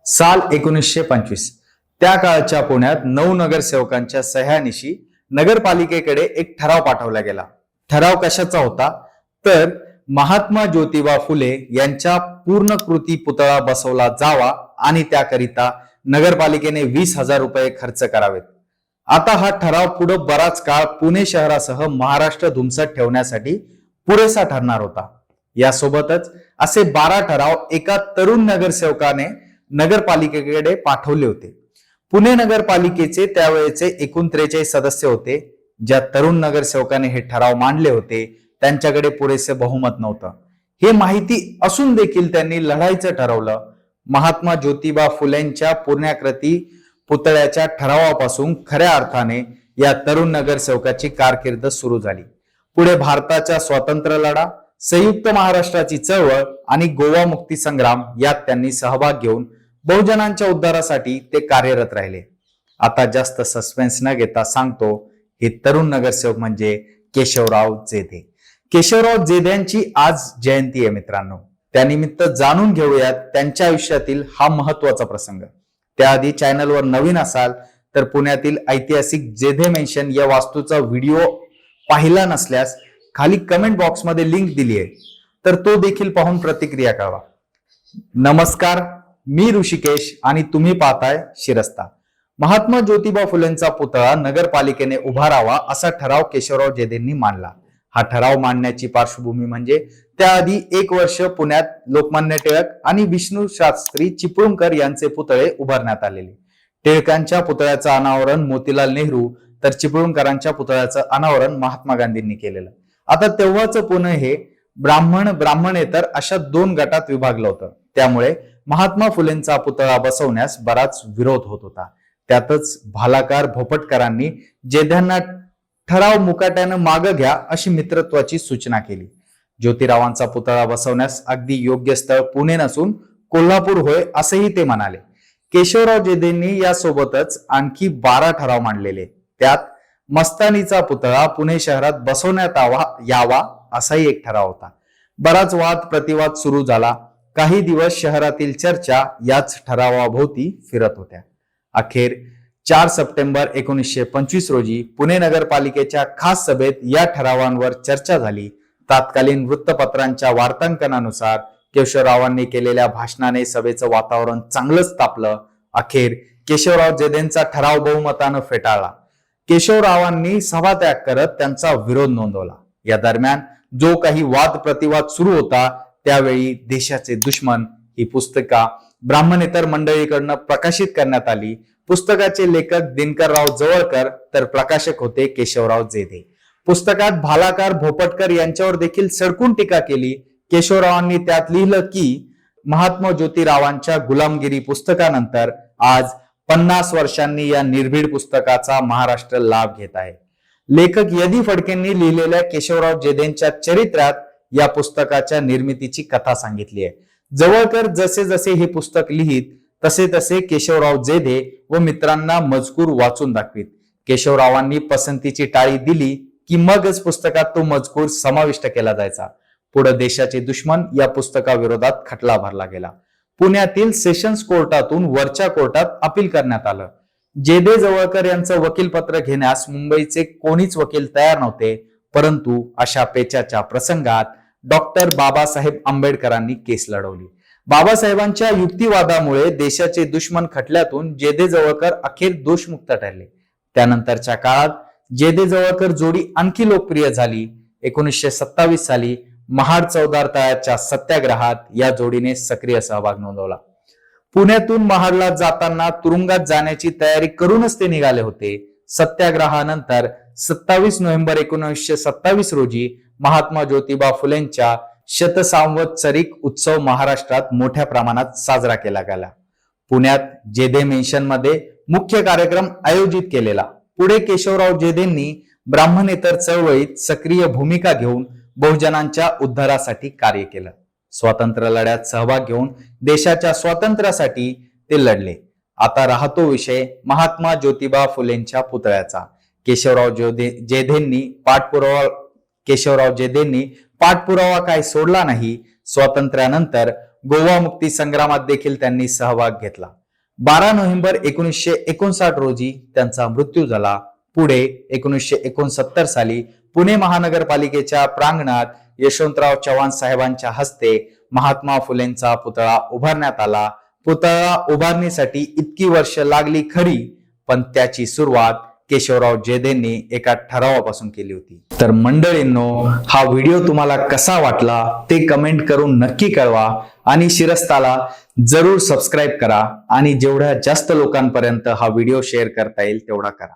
साल 1925 त्या काळच्या पुण्यात 9 नगरसेवकांच्या सह्यानिशी नगरपालिकेकडे एक ठराव पाठवला गेला. ठराव कशाचा होता तर महात्मा ज्योतिबा फुले यांच्या पूर्णकृती पुतळा बसवला जावा आणि त्याकरिता नगरपालिकेने 20,000 रुपये खर्च करावेत. आता हा ठराव पुढे बराच काळ पुणे शहरासह महाराष्ट्र धुमसत ठेवण्यासाठी पुरेसा ठरणार होता. यासोबतच असे 12 ठराव एका तरुण नगरसेवकाने नगरपालिकेकडे पाठवले होते. पुणे नगरपालिकेचे त्यावेळेचे एकूण 43 सदस्य होते. ज्या तरुण नगरसेवकाने हे ठराव मांडले होते त्यांच्याकडे पुरेसे बहुमत नव्हतं. हे माहिती असून देखील त्यांनी लढायचं ठरवलं. महात्मा ज्योतिबा फुलेंच्या पूर्णाकृती पुतळ्याच्या ठरावापासून खऱ्या अर्थाने या तरुण नगरसेवकाची कारकीर्द सुरू झाली. पुढे भारताच्या स्वातंत्र्य लढा, संयुक्त महाराष्ट्राची चळवळ आणि गोवा मुक्ती संग्राम यात त्यांनी सहभाग घेऊन बहुजनांच्या उद्धारासाठी ते कार्यरत राहिले. आता जास्त सस्पेन्स न घेता सांगतो, हे तरुण नगरसेवक म्हणजे केशवराव जेधे. केशवराव जेधेंची आज जयंती आहे मित्रांनो. त्यानिमित्त जाणून घेऊयात त्यांच्या आयुष्यातील हा महत्वाचा प्रसंग. त्याआधी चॅनलवर नवीन असाल तर पुण्यातील ऐतिहासिक जेधे मेन्शन या वास्तूचा व्हिडिओ पाहिला नसल्यास खाली कमेंट बॉक्समध्ये लिंक दिली आहे, तर तो देखील पाहून प्रतिक्रिया कळवा. नमस्कार, मी ऋषिकेश आणि तुम्ही पाहताय शिरस्ता. महात्मा ज्योतिबा फुलेंचा पुतळा नगरपालिकेने उभारावा असा ठराव केशवराव जेधेंनी मांडला. हा ठराव मांडण्याची पार्श्वभूमी म्हणजे त्याआधी 1 वर्ष पुण्यात लोकमान्य टिळक आणि विष्णू शास्त्री चिपळूणकर यांचे पुतळे उभारण्यात आलेले. टिळकांच्या पुतळ्याचं अनावरण मोतीलाल नेहरू तर चिपळूणकरांच्या पुतळ्याचं अनावरण महात्मा गांधींनी केलेलं. आता तेव्हाचं पुणे हे ब्राह्मणेतर अशा 2 गटात विभागलं होतं. त्यामुळे महात्मा फुलेंचा पुतळा बसवण्यास बराच विरोध होत होता. त्यातच भालाकार भोपटकरांनी जेध्यांना ठराव मुकाट्यानं मागं घ्या अशी मित्रत्वाची सूचना केली. ज्योतिरावांचा पुतळा बसवण्यास अगदी योग्य स्थळ पुणे नसून कोल्हापूर होय असंही ते म्हणाले. केशवराव जेधेंनी यासोबतच आणखी 12 ठराव मांडलेले. त्यात मस्तानीचा पुतळा पुणे शहरात बसवण्यात यावा असाही एक ठराव होता. बराच वाद प्रतिवाद सुरू झाला. काही दिवस शहरातील चर्चा याच ठरावाभोवती फिरत होत्या. अखेर 4 सप्टेंबर 1925 रोजी पुणे नगरपालिकेच्या खास सभेत या ठरावांवर चर्चा झाली. तत्कालीन वृत्तपत्रांच्या वार्तांकनानुसार केशवरावांनी केलेल्या भाषणाने सभेचं वातावरण चांगलंच तापलं. अखेर केशवराव जेधेंचा ठराव बहुमतानं फेटाळला. केशवरावांनी सभात्याग करत त्यांचा विरोध नोंदवला. या दरम्यान जो काही वाद प्रतिवाद सुरू होता त्यावेळी देशाचे दुश्मन ही पुस्तिका ब्राह्मणेतर मंडळीकडनं प्रकाशित करण्यात आली. पुस्तकाचे लेखक दिनकरराव जवळकर तर प्रकाशक होते केशवराव जेधे. पुस्तकात भालाकार भोपटकर यांच्यावर देखील सडकून टीका केली. केशवरावांनी त्यात लिहिलं की महात्मा ज्योतिरावांच्या गुलामगिरी पुस्तकानंतर आज 50 वर्षांनी या निर्भीड पुस्तकाचा महाराष्ट्र लाभ घेत आहे. लेखक यदी फडकेंनी लिहिलेल्या केशवराव जेधेंच्या चरित्रात या पुस्तकाच्या निर्मितीची कथा सांगितली आहे. जवळकर जसे जसे हे पुस्तक लिहित तसे तसे केशवराव जेधे व मित्रांना मजकूर वाचून दाखवित. केशवरावांनी पसंतीची टाळी दिली की मगच पुस्तकात तो मजकूर समाविष्ट केला जायचा. पुढे देशाचे दुश्मन या पुस्तकाविरोधात खटला भरला गेला. पुण्यातील सेशन्स कोर्टातून वरच्या कोर्टात अपील करण्यात आलं. जेधे जवळकर यांचं वकीलपत्र घेण्यास मुंबईचे कोणीच वकील तयार नव्हते. परंतु अशा पेचाच्या प्रसंगात डॉक्टर बाबासाहेब आंबेडकरांनी केस लढवली. बाबासाहेबांच्या युक्तिवादामुळे देशाचे दुश्मन खटल्यातून जेधे जवळकर अखेर दोषमुक्त ठरले. त्यानंतरच्या काळात जेधे जवळकर जोडी आणखी लोकप्रिय झाली. 1927 साली महाड चौदार तळ्याच्या सत्याग्रहात या जोडीने सक्रिय सहभाग नोंदवला. पुण्यातून महाडला जाताना तुरुंगात जाण्याची तयारी करूनच ते निघाले होते. सत्याग्रहानंतर 27 नोव्हेंबर 1927 रोजी महात्मा ज्योतिबा फुलेंच्या शतसांवत्सरिक उत्सव महाराष्ट्रात मोठ्या प्रमाणात साजरा केला गेला. पुण्यात जेधे मेन्शन मध्ये मुख्य कार्यक्रम आयोजित केलेला. पुढे केशवराव जेधेंनी ब्राह्मणेतर चळवळीत सक्रिय भूमिका घेऊन बहुजनांच्या उद्धारासाठी कार्य केलं. स्वातंत्र्य लढ्यात सहभाग घेऊन देशाच्या स्वातंत्र्यासाठी ते लढले. आता राहतो विषय महात्मा ज्योतिबा फुलेंच्या पुतळ्याचा. केशवराव जेधेंनी पाठपुरावा काही सोडला नाही. स्वातंत्र्यानंतर गोवा मुक्ती संग्रामात देखील त्यांनी सहभाग घेतला. 12 नोव्हेंबर 1959 रोजी त्यांचा मृत्यू झाला. पुढे 1969 साली पुणे महानगरपालिकेच्या प्रांगणात यशवंतराव चव्हाण साहेबांच्या हस्ते महात्मा फुलेंचा पुतळा उभारण्यात आला. पुतळा उभारणीसाठी इतकी वर्ष लागली खरी, पण त्याची सुरुवात केशवराव जेधेंनी एका ठरावापासून केली होती. तर मंडळींनो, हा व्हिडिओ तुम्हाला कसा वाटला ते कमेंट करून नक्की कळवा आणि शिरस्ताला जरूर सबस्क्राईब करा आणि जेवढ्या जास्त लोकांपर्यंत हा व्हिडिओ शेअर करता येईल तेवढा करा.